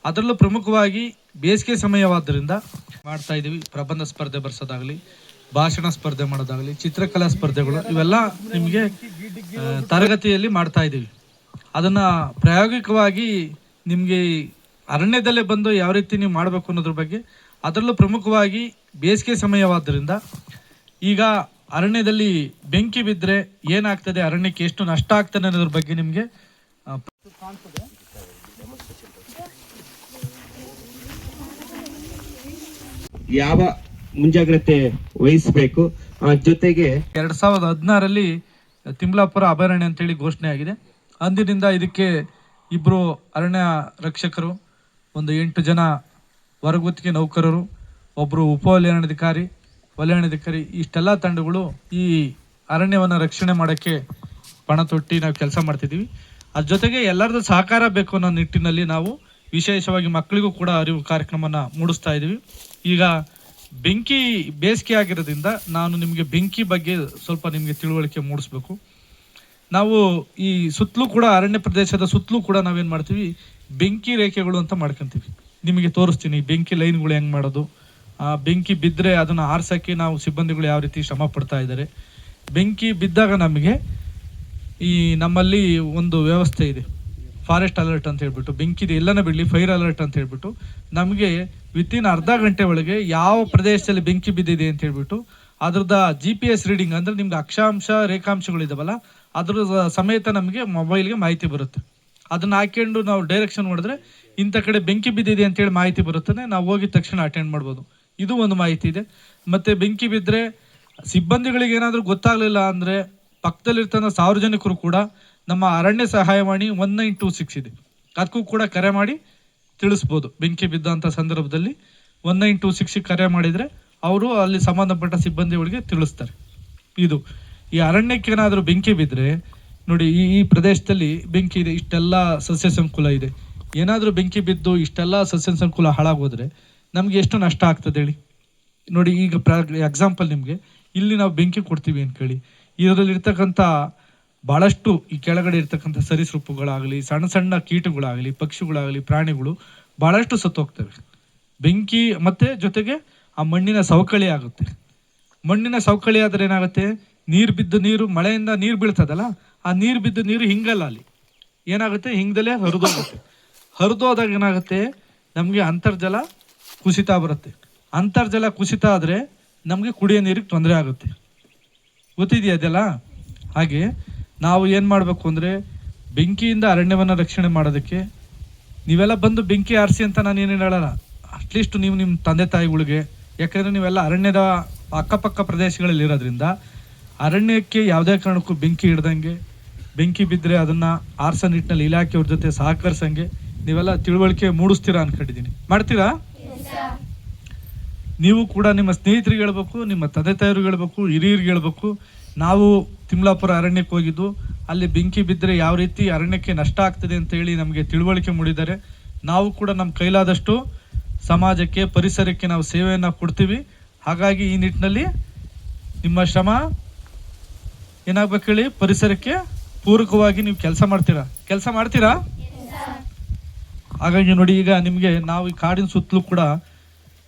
ಅದರಲ್ಲೂ ಪ್ರಮುಖವಾಗಿ ಬೇಸಿಗೆ ಸಮಯವಾದ್ದರಿಂದ ಮಾಡ್ತಾ ಇದ್ದೀವಿ. ಪ್ರಬಂಧ ಸ್ಪರ್ಧೆ ಬರ್ಸೋದಾಗಲಿ, ಭಾಷಣ ಸ್ಪರ್ಧೆ ಮಾಡೋದಾಗಲಿ, ಚಿತ್ರಕಲಾ ಸ್ಪರ್ಧೆಗಳು ಇವೆಲ್ಲ ನಿಮಗೆ ತರಗತಿಯಲ್ಲಿ ಮಾಡ್ತಾ ಇದ್ದೀವಿ. ಅದನ್ನು ಪ್ರಾಯೋಗಿಕವಾಗಿ ನಿಮಗೆ ಅರಣ್ಯದಲ್ಲೇ ಬಂದು ಯಾವ ರೀತಿ ನೀವು ಮಾಡಬೇಕು ಅನ್ನೋದ್ರ ಬಗ್ಗೆ, ಅದರಲ್ಲೂ ಪ್ರಮುಖವಾಗಿ ಬೇಸಿಗೆ ಸಮಯವಾದ್ದರಿಂದ ಈಗ ಅರಣ್ಯದಲ್ಲಿ ಬೆಂಕಿ ಬಿದ್ದರೆ ಏನಾಗ್ತದೆ, ಅರಣ್ಯಕ್ಕೆ ಎಷ್ಟು ನಷ್ಟ ಆಗ್ತದೆ ಅನ್ನೋದ್ರ ಬಗ್ಗೆ ನಿಮಗೆ ಯಾವ ಮುಂಜಾಗ್ರತೆ ವಹಿಸಬೇಕು. ಜೊತೆಗೆ 2016ರಲ್ಲಿ ತಿಮ್ಲಾಪುರ ಅಭಯಾರಣ್ಯ ಅಂತೇಳಿ ಘೋಷಣೆ ಆಗಿದೆ. ಅಂದಿನಿಂದ ಇದಕ್ಕೆ ಇಬ್ಬರು ಅರಣ್ಯ ರಕ್ಷಕರು, ಒಂದು 8 ಜನ ಹೊರಗುತ್ತಿಗೆ ನೌಕರರು, ಒಬ್ಬರು ವಲಯಾಣಾಧಿಕಾರಿ ಇಷ್ಟೆಲ್ಲ ತಂಡಗಳು ಈ ಅರಣ್ಯವನ್ನು ರಕ್ಷಣೆ ಮಾಡೋಕ್ಕೆ ಪಣ ತೊಟ್ಟಿ ನಾವು ಕೆಲಸ ಮಾಡ್ತಿದ್ದೀವಿ. ಅದ್ರ ಜೊತೆಗೆ ಎಲ್ಲರದ್ದು ಸಹಕಾರ ಬೇಕು ಅನ್ನೋ ನಿಟ್ಟಿನಲ್ಲಿ ನಾವು ವಿಶೇಷವಾಗಿ ಮಕ್ಕಳಿಗೂ ಕೂಡ ಅರಿವು ಕಾರ್ಯಕ್ರಮನ ಮೂಡಿಸ್ತಾ ಇದ್ದೀವಿ. ಈಗ ಬೆಂಕಿ ಬೇಸಿಗೆ ಆಗಿರೋದ್ರಿಂದ ನಾನು ನಿಮಗೆ ಬೆಂಕಿ ಬಗ್ಗೆ ಸ್ವಲ್ಪ ನಿಮಗೆ ತಿಳುವಳಿಕೆ ಮೂಡಿಸ್ಬೇಕು. ನಾವು ಈ ಸುತ್ತಲೂ ಕೂಡ ಅರಣ್ಯ ಪ್ರದೇಶದ ಸುತ್ತಲೂ ಕೂಡ ನಾವೇನು ಮಾಡ್ತೀವಿ, ಬೆಂಕಿ ರೇಖೆಗಳು ಅಂತ ಮಾಡ್ಕೊತೀವಿ. ನಿಮಗೆ ತೋರಿಸ್ತೀನಿ ಬೆಂಕಿ ಲೈನ್ಗಳು ಹೆಂಗೆ ಮಾಡೋದು. ಬೆಂಕಿ ಬಿದ್ದರೆ ಅದನ್ನು ಆರ್ಸೋಕ್ಕೆ ನಾವು ಸಿಬ್ಬಂದಿಗಳು ಯಾವ ರೀತಿ ಶ್ರಮ ಪಡ್ತಾ ಇದ್ದಾರೆ. ಬೆಂಕಿ ಬಿದ್ದಾಗ ನಮಗೆ ಈ ನಮ್ಮಲ್ಲಿ ಒಂದು ವ್ಯವಸ್ಥೆ ಇದೆ, ಫಾರೆಸ್ಟ್ ಅಲರ್ಟ್ ಅಂತ ಹೇಳ್ಬಿಟ್ಟು, ಬೆಂಕಿದೆ ಎಲ್ಲನ ಬಿಡಲಿ ಫೈರ್ ಅಲರ್ಟ್ ಅಂತ ಹೇಳ್ಬಿಟ್ಟು ನಮಗೆ ವಿತಿನ್ ಅರ್ಧ ಗಂಟೆ ಒಳಗೆ ಯಾವ ಪ್ರದೇಶದಲ್ಲಿ ಬೆಂಕಿ ಬಿದ್ದಿದೆ ಅಂತ ಹೇಳ್ಬಿಟ್ಟು ಅದ್ರದ್ದು GPS ರೀಡಿಂಗ್ ಅಂದರೆ ನಿಮ್ಗೆ ಅಕ್ಷಾಂಶ ರೇಖಾಂಶಗಳಿದಾವಲ್ಲ ಅದ್ರ ಸಮೇತ ನಮಗೆ ಮೊಬೈಲ್ಗೆ ಮಾಹಿತಿ ಬರುತ್ತೆ. ಅದನ್ನು ಹಾಕ್ಕೊಂಡು ನಾವು ಡೈರೆಕ್ಷನ್ ಮಾಡಿದ್ರೆ ಇಂಥ ಕಡೆ ಬೆಂಕಿ ಬಿದ್ದಿದೆ ಅಂತೇಳಿ ಮಾಹಿತಿ ಬರುತ್ತದೆ. ನಾವು ಹೋಗಿದ ತಕ್ಷಣ ಅಟೆಂಡ್ ಮಾಡ್ಬೋದು. ಇದು ಒಂದು ಮಾಹಿತಿ ಇದೆ. ಮತ್ತು ಬೆಂಕಿ ಬಿದ್ದರೆ ಸಿಬ್ಬಂದಿಗಳಿಗೆ ಏನಾದರೂ ಗೊತ್ತಾಗಲಿಲ್ಲ ಅಂದರೆ ಪಕ್ಕದಲ್ಲಿರ್ತಂಥ ಸಾರ್ವಜನಿಕರು ಕೂಡ ನಮ್ಮ ಅರಣ್ಯ ಸಹಾಯವಾಣಿ 1926 ಇದೆ, ಅದಕ್ಕೂ ಕೂಡ ಕರೆ ಮಾಡಿ ತಿಳಿಸ್ಬೋದು. ಬೆಂಕಿ ಬಿದ್ದಂಥ ಸಂದರ್ಭದಲ್ಲಿ 1926 ಕರೆ ಮಾಡಿದರೆ ಅವರು ಅಲ್ಲಿ ಸಂಬಂಧಪಟ್ಟ ಸಿಬ್ಬಂದಿಗಳಿಗೆ ತಿಳಿಸ್ತಾರೆ. ಇದು ಈ ಅರಣ್ಯಕ್ಕೆ ಏನಾದರೂ ಬೆಂಕಿ ಬಿದ್ದರೆ ನೋಡಿ, ಈ ಪ್ರದೇಶದಲ್ಲಿ ಬೆಂಕಿ ಇದೆ, ಇಷ್ಟೆಲ್ಲ ಸಸ್ಯ ಸಂಕುಲ ಇದೆ, ಏನಾದರೂ ಬೆಂಕಿ ಬಿದ್ದು ಇಷ್ಟೆಲ್ಲ ಸಸ್ಯ ಸಂಕುಲ ಹಾಳಾಗೋದ್ರೆ ನಮಗೆ ಎಷ್ಟು ನಷ್ಟ ಆಗ್ತದೆ ಹೇಳಿ. ನೋಡಿ, ಈಗ ಎಕ್ಸಾಂಪಲ್ ನಿಮಗೆ ಇಲ್ಲಿ ನಾವು ಬೆಂಕಿ ಕೊಡ್ತೀವಿ ಅಂದ್ಕೊಳ್ಳಿ, ಇದರಲ್ಲಿ ಇರ್ತಕ್ಕಂಥ ಭಾಳಷ್ಟು ಈ ಕೆಳಗಡೆ ಇರ್ತಕ್ಕಂಥ ಸರೀಸೃಪಗಳಾಗಲಿ, ಸಣ್ಣ ಸಣ್ಣ ಕೀಟಗಳಾಗಲಿ, ಪಕ್ಷಿಗಳಾಗಲಿ, ಪ್ರಾಣಿಗಳು ಭಾಳಷ್ಟು ಸತ್ತೋಗ್ತವೆ ಬೆಂಕಿ. ಮತ್ತು ಜೊತೆಗೆ ಆ ಮಣ್ಣಿನ ಸವಕಳಿ ಆಗುತ್ತೆ. ಮಣ್ಣಿನ ಸವಕಳಿ ಆದರೆ ಏನಾಗುತ್ತೆ, ನೀರು ಮಳೆಯಿಂದ ನೀರು ಬೀಳ್ತದಲ್ಲ, ಆ ನೀರು ಬಿದ್ದು ನೀರು ಹಿಂಗಲ್ಲ, ಅಲ್ಲಿ ಏನಾಗುತ್ತೆ, ಹಿಂಗದಲ್ಲೇ ಹರಿದೋಗುತ್ತೆ. ಹರಿದೋದಾಗ ಏನಾಗುತ್ತೆ, ನಮಗೆ ಅಂತರ್ಜಲ ಕುಸಿತ ಬರುತ್ತೆ. ಅಂತರ್ಜಲ ಕುಸಿತ ಆದರೆ ನಮಗೆ ಕುಡಿಯೋ ನೀರಿಗೆ ತೊಂದರೆ ಆಗುತ್ತೆ. ಗೊತ್ತಿದೆಯಾ ಅದೆಲ್ಲ? ಹಾಗೆ ನಾವು ಏನು ಮಾಡಬೇಕು ಅಂದರೆ ಬೆಂಕಿಯಿಂದ ಅರಣ್ಯವನ್ನು ರಕ್ಷಣೆ ಮಾಡೋದಕ್ಕೆ ನೀವೆಲ್ಲ ಬಂದು ಬೆಂಕಿ ಆರಿಸಿ ಅಂತ ನಾನು ಏನೇನು ಹೇಳಲ್ಲ. ಅಟ್ಲೀಸ್ಟ್ ನೀವು ನಿಮ್ಮ ತಂದೆ ತಾಯಿಗಳಿಗೆ, ಯಾಕಂದರೆ ನೀವೆಲ್ಲ ಅರಣ್ಯದ ಅಕ್ಕಪಕ್ಕ ಪ್ರದೇಶಗಳಲ್ಲಿ ಇರೋದ್ರಿಂದ ಅರಣ್ಯಕ್ಕೆ ಯಾವುದೇ ಕಾರಣಕ್ಕೂ ಬೆಂಕಿ ಹಿಡ್ದಂಗೆ, ಬೆಂಕಿ ಬಿದ್ದರೆ ಅದನ್ನು ಆರಿಸೋ ನಿಟ್ಟಿನಲ್ಲಿ ಇಲಾಖೆಯವ್ರ ಜೊತೆ ಸಹಕರಿಸಂಗೆ ನೀವೆಲ್ಲ ತಿಳುವಳಿಕೆ ಮೂಡಿಸ್ತೀರಾ ಅಂದ್ಕೊಂಡಿದ್ದೀನಿ. ಮಾಡ್ತೀರಾ? ನೀವು ಕೂಡ ನಿಮ್ಮ ಸ್ನೇಹಿತರಿಗೆ ಹೇಳ್ಬೇಕು, ನಿಮ್ಮ ತಂದೆ ತಾಯಿಯವ್ರಿಗೆ ಹೇಳ್ಬೇಕು, ಹಿರಿಯರಿಗೆ ಹೇಳ್ಬೇಕು. ನಾವು ತಿಮ್ಲಾಪುರ ಅರಣ್ಯಕ್ಕೆ ಹೋಗಿದ್ದು, ಅಲ್ಲಿ ಬೆಂಕಿ ಬಿದ್ದರೆ ಯಾವ ರೀತಿ ಅರಣ್ಯಕ್ಕೆ ನಷ್ಟ ಆಗ್ತದೆ ಅಂತೇಳಿ ನಮಗೆ ತಿಳುವಳಿಕೆ ಮೂಡಿದ್ದಾರೆ. ನಾವು ಕೂಡ ನಮ್ಮ ಕೈಲಾದಷ್ಟು ಸಮಾಜಕ್ಕೆ, ಪರಿಸರಕ್ಕೆ ನಾವು ಸೇವೆಯನ್ನು ಕೊಡ್ತೀವಿ. ಹಾಗಾಗಿ ಈ ನಿಟ್ಟಿನಲ್ಲಿ ನಿಮ್ಮ ಶ್ರಮ ಏನಾಗಬೇಕು ಹೇಳಿ, ಪರಿಸರಕ್ಕೆ ಪೂರಕವಾಗಿ ನೀವು ಕೆಲಸ ಮಾಡ್ತೀರಾ. ಹಾಗಾಗಿ ನೋಡಿ, ಈಗ ನಿಮಗೆ ನಾವು ಈ ಕಾಡಿನ ಸುತ್ತಲೂ ಕೂಡ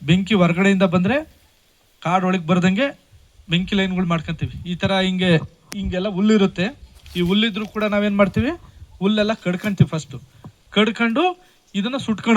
ಬೆಂಕಿ ಹೊರಗಡೆಯಿಂದ ಬಂದರೆ ಕಾಡೊಳಗೆ ಬರ್ದಂಗೆ ಬೆಂಕಿ ಲೈನ್ಗಳು ಮಾಡ್ಕೊತೀವಿ. ಈ ಥರ ಹಿಂಗೆಲ್ಲ ಹುಲ್ಲಿರುತ್ತೆ. ಈ ಹುಲ್ಲಿದ್ರೂ ಕೂಡ ನಾವೇನು ಮಾಡ್ತೀವಿ, ಹುಲ್ಲೆಲ್ಲ ಕಡ್ಕೊಂತೀವಿ. ಫಸ್ಟು ಕಡ್ಕೊಂಡು ಇದನ್ನು ಸುಟ್ಕೊಂಡು